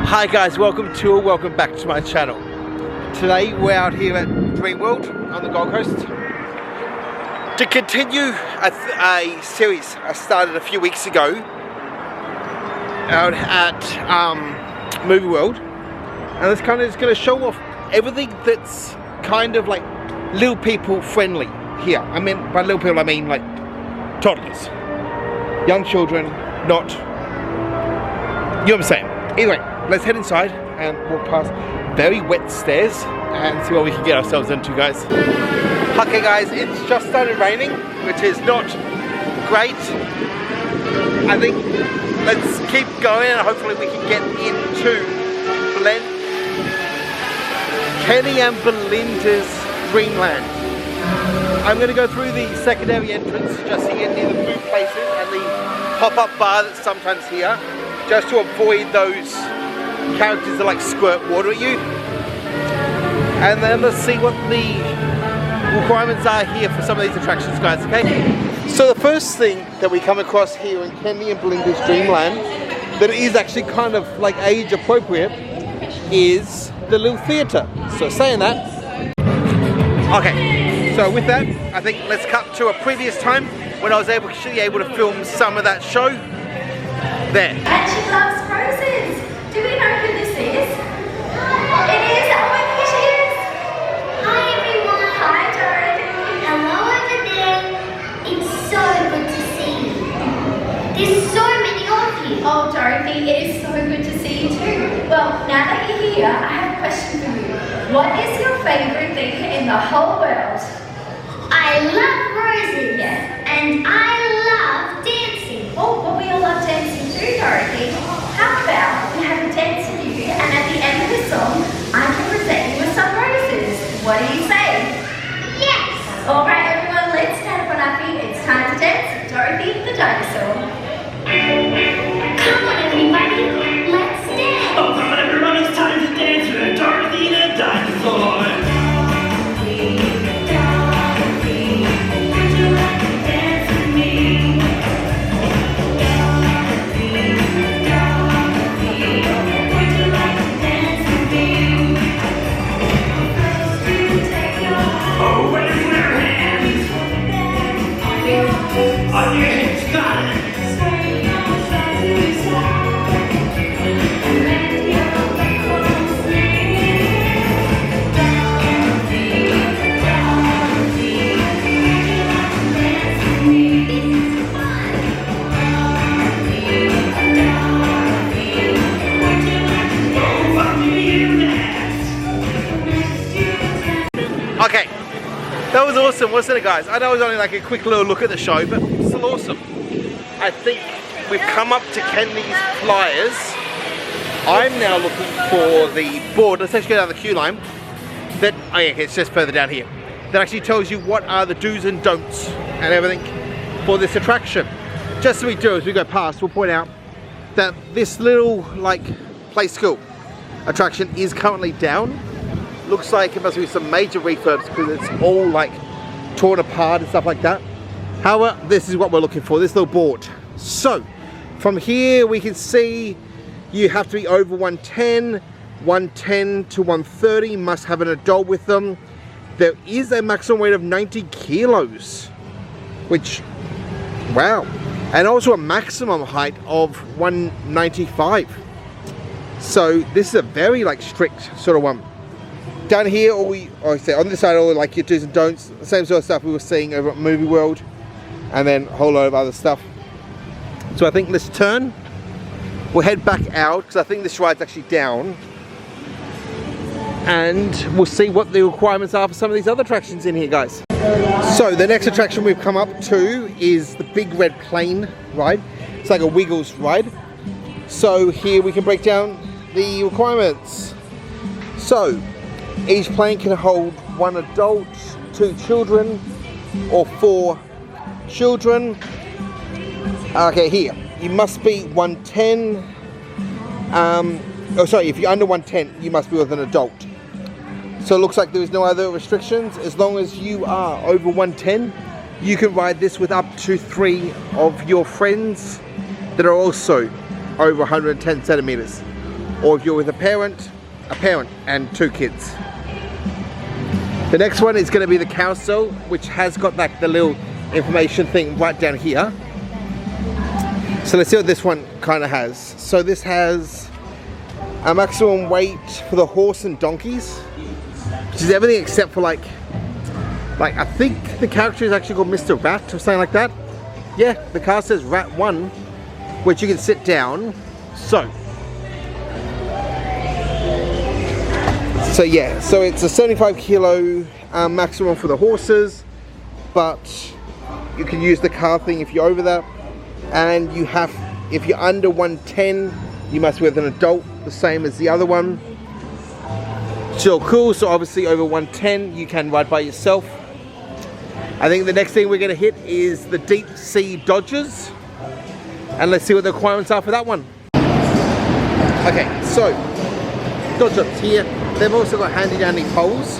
Hi guys, welcome back to my channel. Today we're out here at Dreamworld on the Gold Coast to continue a series I started a few weeks ago out at Movie World, and it's kind of just going to show off everything that's kind of like little people friendly here. I mean, by little people I mean like toddlers, young children, not, you know what I'm saying. Anyway, let's head inside and walk past very wet stairs and see what we can get ourselves into, guys. Okay guys, it's just started raining, which is not great. I think let's keep going and hopefully we can get into Kenny and Belinda's Dreamland. I'm going to go through the secondary entrance just to get near the food places and the pop-up bar that's sometimes here, just to avoid those characters that like squirt water at you. And then let's see what the requirements are here for some of these attractions, guys, okay? So the first thing that we come across here in Kenny and Belinda's Dreamland that is actually kind of like age appropriate is the little theatre. So saying that, okay, so with that, I think let's cut to a previous time when I was actually able to film some of that show there. And she loves roses. Do we know who this is? It is. Oh my gosh, it is. Hi everyone. Hi Dorothy. Hello over there. It's so good to see you. There's so many of you. Oh Dorothy, it is so good to see you too. Well, now that you're here, I have a question for you. What is your favourite thing in the whole world? I love roses. Yeah. And I love dancing. Oh, well, we all love dancing too, Dorothy. How about we have a dance with you, and at the end of the song, I can present you with some roses. What do you say? Yes. All right, everyone, let's stand up on our feet. It's time to dance. Dorothy the dinosaur. Come on everybody. Let's dance. Oh, come on everyone, it's time to dance with Dorothy the dinosaur. Okay, that was awesome, wasn't it guys? I know it was only like a quick little look at the show, but it's still awesome. I think we've come up to Kenny's flyers. I'm now looking for the board. Let's actually go down the queue line. That, oh yeah, it's just further down here. That actually tells you what are the do's and don'ts and everything for this attraction. Just so we do, as we go past, we'll point out that this little like play school attraction is currently down. Looks like it must be some major refurbs because it's all like torn apart and stuff like that. However, this is what we're looking for, this little board. So, from here we can see you have to be over 110, 110 to 130, must have an adult with them. There is a maximum weight of 90 kilos, which, wow. And also a maximum height of 195. So this is a very like strict sort of one. Down here, on this side, all like your do's and don'ts, the same sort of stuff we were seeing over at Movie World, and then a whole lot of other stuff. So I think let's turn. We'll head back out because I think this ride's actually down, and we'll see what the requirements are for some of these other attractions in here, guys. So the next attraction we've come up to is the Big Red Plane ride. It's like a Wiggles ride. So here we can break down the requirements. So each plane can hold 1 adult, 2 children, or 4 children. Okay, here. You must be 110. Oh, sorry, if you're under 110, you must be with an adult. So it looks like there is no other restrictions. As long as you are over 110, you can ride this with up to 3 of your friends that are also over 110 centimeters. or if you're with a parent and 2 kids. The next one is going to be the carousel, which has got like the little information thing right down here. So let's see what this one kind of has. So this has a maximum weight for the horse and donkeys, which is everything except for like I think the character is actually called Mr. Rat or something like that. Yeah, the car says Rat 1, which you can sit down. So yeah, so it's a 75 kilo maximum for the horses, but you can use the car thing if you're over that. And you have, if you're under 110, you must be with an adult, the same as the other one. Still cool. So obviously over 110 you can ride by yourself. I think the next thing we're going to hit is the deep sea dodgers, and let's see what the requirements are for that one. Okay, so dodgers here, they've also got handy dandy poles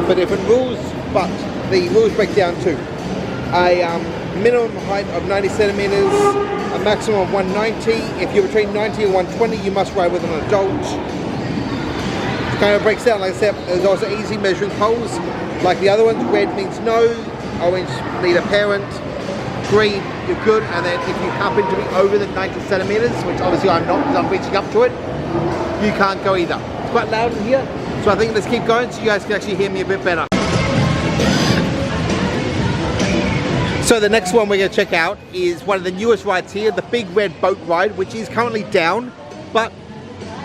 for different rules, but the rules break down to a minimum height of 90 centimeters, a maximum of 190. If you're between 90 and 120, you must ride with an adult. It kind of breaks down, like I said, there's also easy measuring poles, like the other ones. Red means no, orange need a parent, green you're good, and then if you happen to be over the 90 centimeters, which obviously I'm not because I'm reaching up to it, you can't go either. It's quite loud in here, so I think let's keep going so you guys can actually hear me a bit better. So the next one we're going to check out is one of the newest rides here, the Big Red Boat Ride, which is currently down, but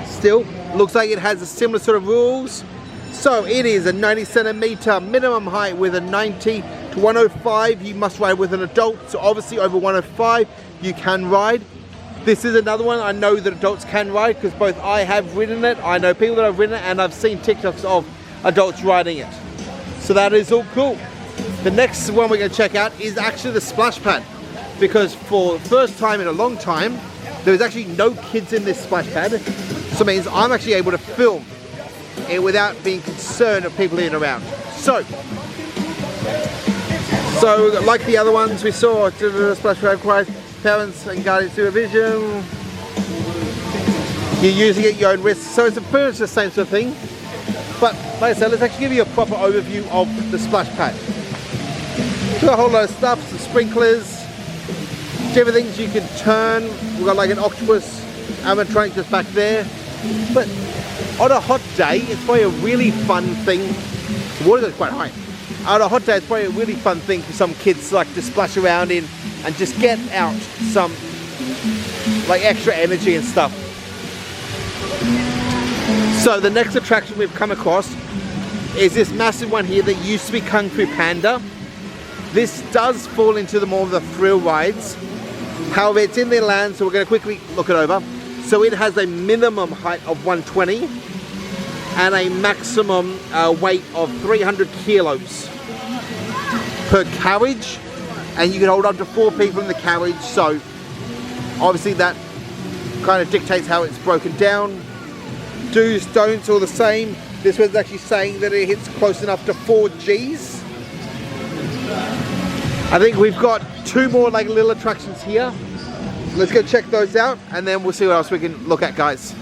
still looks like it has a similar sort of rules. So it is a 90 centimeter minimum height with a 90 to 105. You must ride with an adult, so obviously over 105 you can ride. This is another one I know that adults can ride because both I have ridden it, I know people that have ridden it, and I've seen TikToks of adults riding it. So that is all cool. The next one we're going to check out is actually the splash pad, because for the first time in a long time there was actually no kids in this splash pad, so it means I'm actually able to film it without being concerned of people in around. So like the other ones we saw, the splash pad requires parents and guardian supervision. You're using it at your own risk, so it's pretty much the same sort of thing. But like I said, let's actually give you a proper overview of the splash pad. Got a whole lot of stuff, some sprinklers, different things you can turn. We've got like an octopus animatronic just back there. But on a hot day, it's probably a really fun thing. The water goes quite high. On a hot day, it's probably a really fun thing for some kids like to splash around in and just get out some like extra energy and stuff. So the next attraction we've come across is this massive one here that used to be Kung Fu Panda. This does fall into the more of the thrill rides. However, it's in their land, so we're going to quickly look it over. So it has a minimum height of 120 and a maximum weight of 300 kilos per carriage, and you can hold up to 4 people in the carriage, so obviously that kind of dictates how it's broken down. Do's, don'ts, all the same. This one's actually saying that it hits close enough to 4 G's. I think we've got 2 more like little attractions here. Let's go check those out and then we'll see what else we can look at, guys.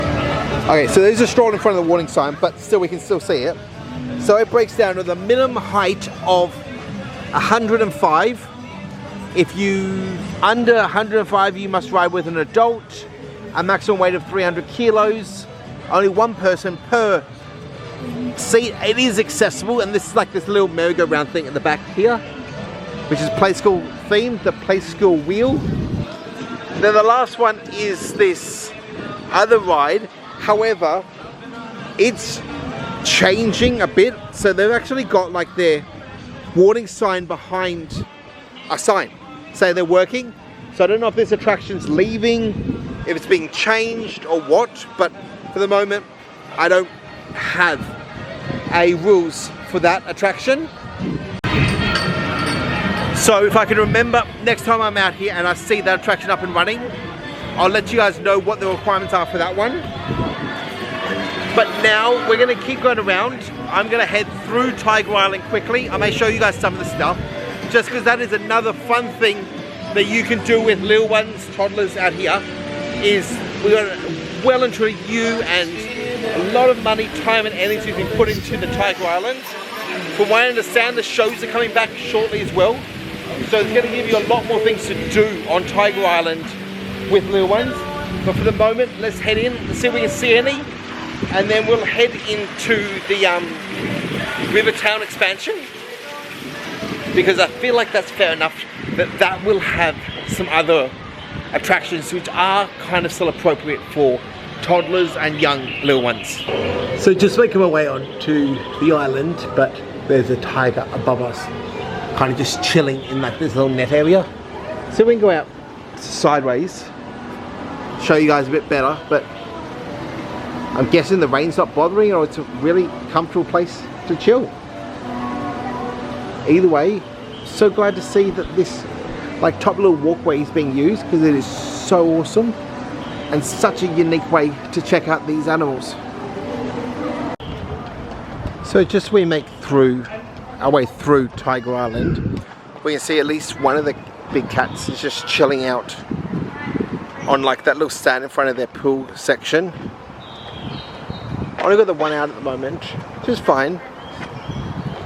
Okay, so there's a stroll in front of the warning sign, but still we can still see it. So it breaks down to the minimum height of 105. If you under 105, you must ride with an adult. A maximum weight of 300 kilos. Only 1 person per seat. It is accessible, and this is like this little merry-go-round thing at the back here, which is Play School themed, the Play School wheel. Then the last one is this other ride. However, it's changing a bit. So they've actually got like their warning sign behind a sign saying they're working. So I don't know if this attraction's leaving, if it's being changed or what, but for the moment, I don't have a rules for that attraction. So if I can remember, next time I'm out here and I see that attraction up and running, I'll let you guys know what the requirements are for that one. But now we're going to keep going around. I'm going to head through Tiger Island quickly. I may show you guys some of the stuff, just because that is another fun thing that you can do with little ones, toddlers out here, is we're going to well and truly you and a lot of money, time and energy has been put into the Tiger Island. From what I understand, the shows are coming back shortly as well. So it's going to give you a lot more things to do on Tiger Island with little ones. But for the moment, let's head in, let's see if we can see any. And then we'll head into the Rivertown expansion. Because I feel like that's fair enough that will have some other attractions which are kind of still appropriate for toddlers and young little ones. So just making my way on to the island, but there's a tiger above us, kind of just chilling in like this little net area. So we can go out sideways, show you guys a bit better, but I'm guessing the rain's not bothering, or it's a really comfortable place to chill. Either way, so glad to see that this like top little walkway is being used, because it is so awesome and such a unique way to check out these animals. So just we make through our way through Tiger Island, we can see at least one of the big cats is just chilling out on like that little stand in front of their pool section. I only got the one out at the moment, which is fine.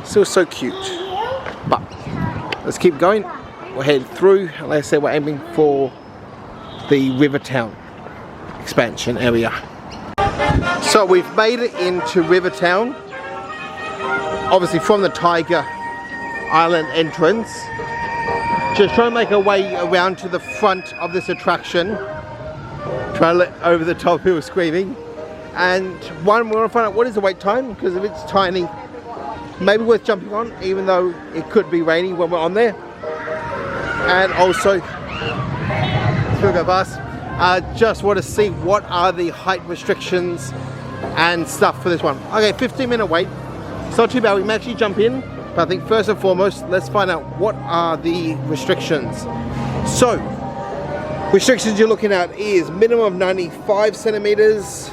Still so cute. But let's keep going. We'll head through. Like I said, we're aiming for the Rivertown expansion area. So we've made it into Rivertown. Obviously from the Tiger Island entrance. Just trying to make our way around to the front of this attraction. Trying to let over the top people screaming. And one, we want to find out what is the wait time, because if it's tiny, maybe worth jumping on, even though it could be rainy when we're on there. And also, still go past, just want to see what are the height restrictions and stuff for this one. Okay, 15-minute wait. It's not too bad, we can actually jump in. But I think first and foremost, let's find out what are the restrictions. So, restrictions you're looking at is minimum of 95 centimeters,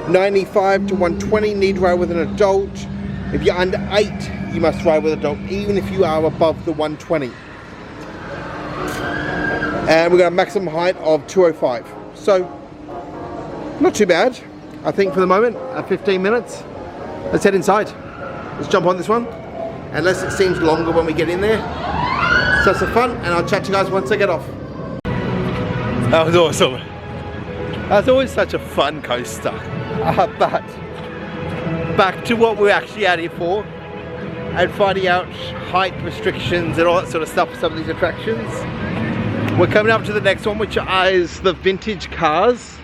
95 to 120 need to ride with an adult. If you're under 8, you must ride with an adult, even if you are above the 120. And we've got a maximum height of 205. So, not too bad. I think for the moment, at 15 minutes, let's head inside. Let's jump on this one. Unless it seems longer when we get in there. So it's fun, and I'll chat to you guys once I get off. That was awesome. That's always such a fun coaster. But back to what we're actually out here for, and finding out height restrictions and all that sort of stuff for some of these attractions. We're coming up to the next one, which is the vintage cars.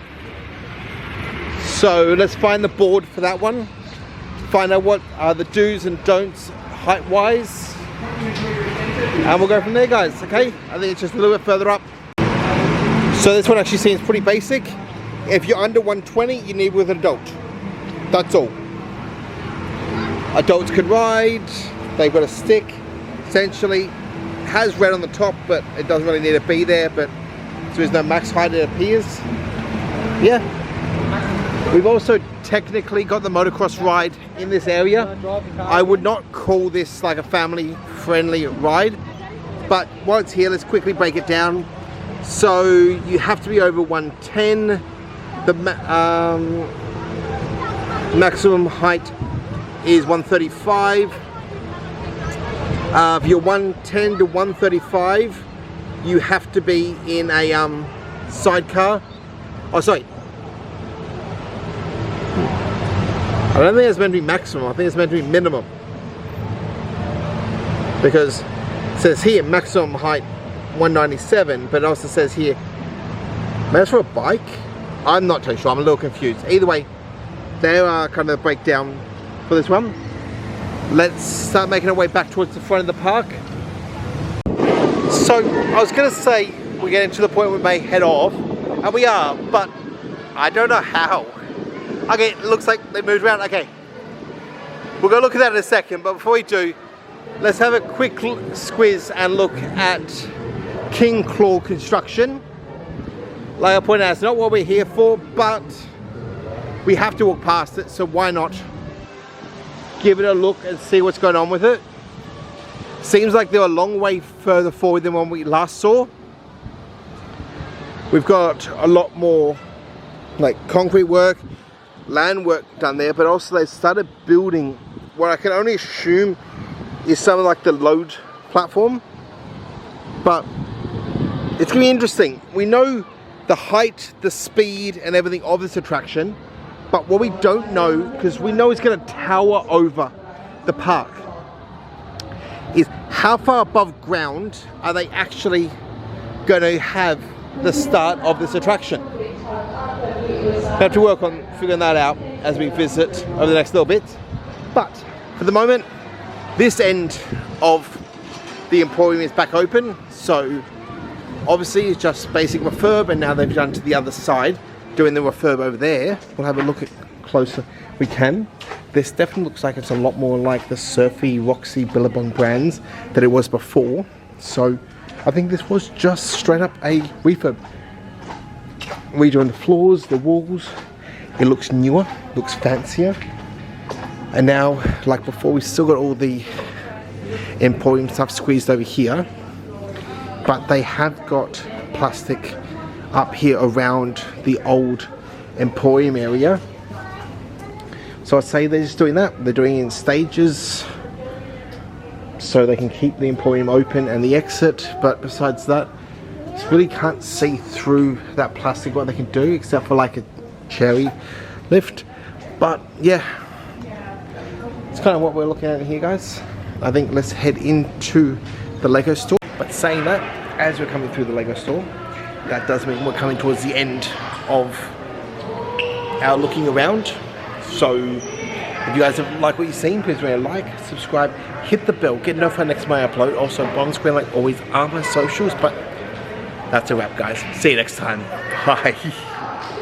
So let's find the board for that one. Find out what are the do's and don'ts height wise. And we'll go from there, guys, okay? I think it's just a little bit further up. So this one actually seems pretty basic. If you're under 120, you need with an adult. That's all. Adults can ride. They've got a stick. Essentially, has red on the top, but it doesn't really need to be there. But so there's no max height, it appears. Yeah. We've also technically got the motocross ride in this area. I would not call this like a family-friendly ride, but while it's here, let's quickly break it down. So you have to be over 110. The maximum height is 135. If you're 110 to 135, you have to be in a sidecar. Oh, sorry. I don't think it's meant to be maximum. I think it's meant to be minimum. Because it says here maximum height 197, but it also says here, maybe it's for a bike? I'm not too sure, I'm a little confused. Either way, there are kind of the breakdown for this one. Let's start making our way back towards the front of the park. So, I was going to say, we're getting to the point where we may head off, and we are, but I don't know how. Okay, it looks like they moved around. Okay, we'll go look at that in a second, but before we do, let's have a quick squiz and look at King Claw Construction. Like I pointed out, it's not what we're here for, but we have to walk past it, so why not give it a look and see what's going on with it. Seems like they're a long way further forward than when we last saw. We've got a lot more like concrete work, land work done there, but also they started building what I can only assume is something like the load platform. But it's gonna be interesting. We know the height, the speed and everything of this attraction, but what we don't know, because we know it's gonna tower over the park, is how far above ground are they actually gonna have the start of this attraction. We have to work on figuring that out as we visit over the next little bit. But for the moment, this end of the Emporium is back open. So obviously it's just basic refurb, and now they've done to the other side, doing the refurb over there. We'll have a look at closer if we can. This definitely looks like it's a lot more like the Surfy, Roxy, Billabong brands that it was before. So I think this was just straight up a refurb. Redoing the floors, the walls. It looks newer, looks fancier. And now, like before, we still got all the Emporium stuff squeezed over here. But they have got plastic up here around the old Emporium area. So I'd say they're just doing that. They're doing it in stages so they can keep the Emporium open and the exit. But besides that, just really can't see through that plastic what they can do, except for like a cherry lift. But yeah, it's kind of what we're looking at here, guys. I think let's head into the Lego store. But saying that, as we're coming through the Lego store, that does mean we're coming towards the end of our looking around. So if you guys have liked what you've seen, please remember to like, subscribe, hit the bell, get notified next time I upload. Also, bottom screen like always are my socials. But that's a wrap, guys. See you next time. Bye.